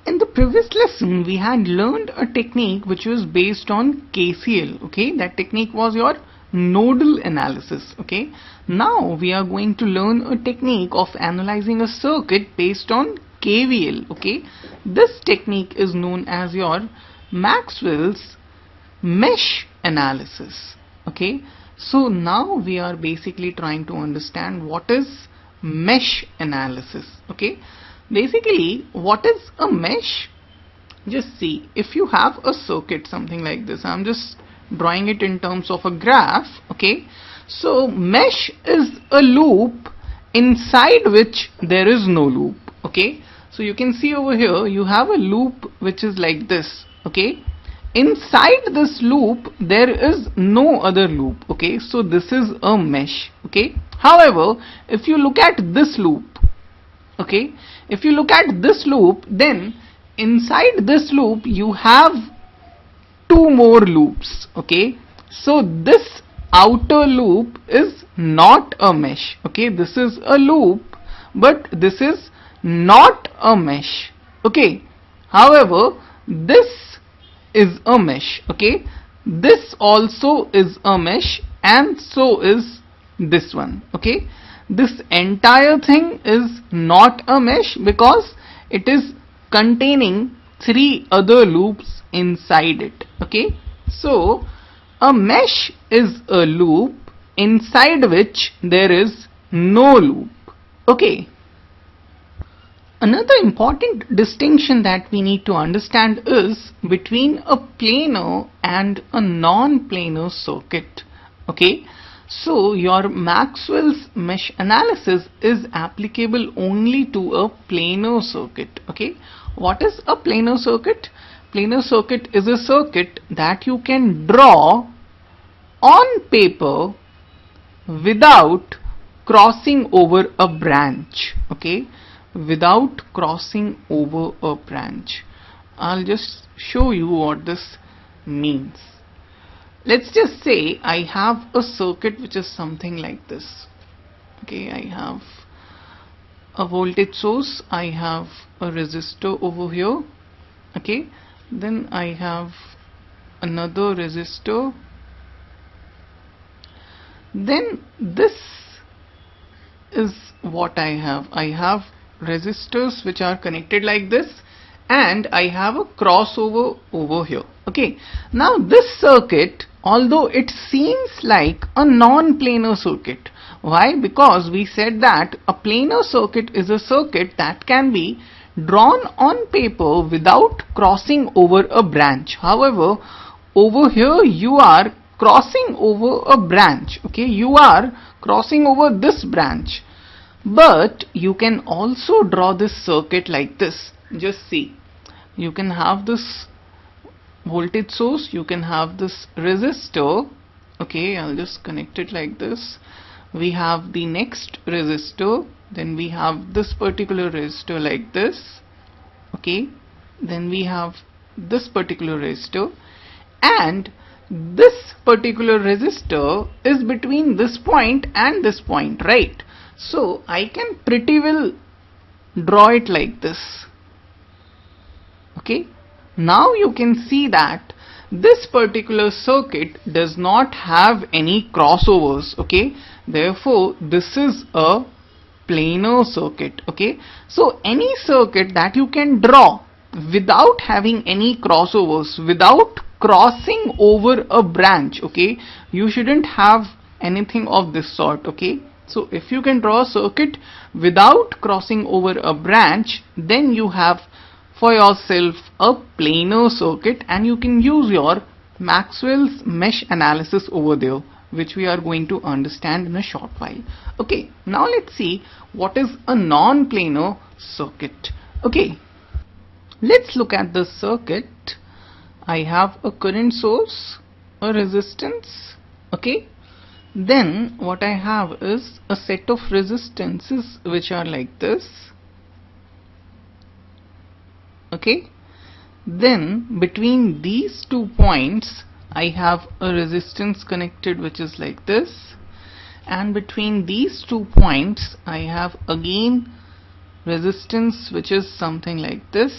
In the previous lesson, we had learned a technique which was based on KCL. Okay, that technique was your nodal analysis. Okay, now we are going to learn a technique of analyzing a circuit based on KVL. Okay, this technique is known as your Maxwell's mesh analysis. Okay, so now we are basically trying to understand what is mesh analysis. Okay, basically what is a mesh? Just see, if you have a circuit something like this, I'm just drawing it in terms of a graph. Okay, so mesh is a loop inside which there is no loop. Okay, so you can see over here you have a loop which is like this. Okay, inside this loop there is no other loop. Okay, so this is a mesh. Okay, however, if you look at this loop, okay, if you look at this loop, then inside this loop you have two more loops. Okay, so this outer loop is not a mesh. Okay, this is a loop, but this is not a mesh. Okay, however, this is a mesh. Okay, this also is a mesh, and so is this one. Okay, this entire thing is not a mesh because it is containing three other loops inside it. Okay, so a mesh is a loop inside which there is no loop. Okay, another important distinction that we need to understand is between a planar and a non-planar circuit. Okay, so your Maxwell's mesh analysis is applicable only to a planar circuit. Okay, what is a planar circuit? Planar circuit is a circuit that you can draw on paper without crossing over a branch. Okay, without crossing over a branch. I'll just show you what this means. Let's just say I have a circuit which is something like this. Okay, I have a voltage source, I have a resistor over here. Okay, then I have another resistor. Then this is what I have. I have resistors which are connected like this, and I have a crossover over here. Okay, now this circuit, although it seems like a non-planar circuit. Why? Because we said that a planar circuit is a circuit that can be drawn on paper without crossing over a branch. However, over here you are crossing over a branch. Okay, you are crossing over this branch. But you can also draw this circuit like this. Just see, you can have this voltage source, you can have this resistor. Okay, I'll just connect it like this. We have the next resistor, then we have this particular resistor like this. Okay, then we have this particular resistor, and this particular resistor is between this point and this point, right? So I can pretty well draw it like this. Okay, now you can see that this particular circuit does not have any crossovers. Okay, therefore this is a planar circuit. Okay, so any circuit that you can draw without having any crossovers, without crossing over a branch, okay, you shouldn't have anything of this sort. Okay, so if you can draw a circuit without crossing over a branch, then you have for yourself a planar circuit, and you can use your Maxwell's mesh analysis over there, which we are going to understand in a short while. Okay, now let's see what is a non-planar circuit. Okay, let's look at this circuit. I have a current source, a resistance. Okay, then what I have is a set of resistances which are like this. Okay, then between these 2 points I have a resistance connected which is like this, and between these 2 points I have again resistance which is something like this.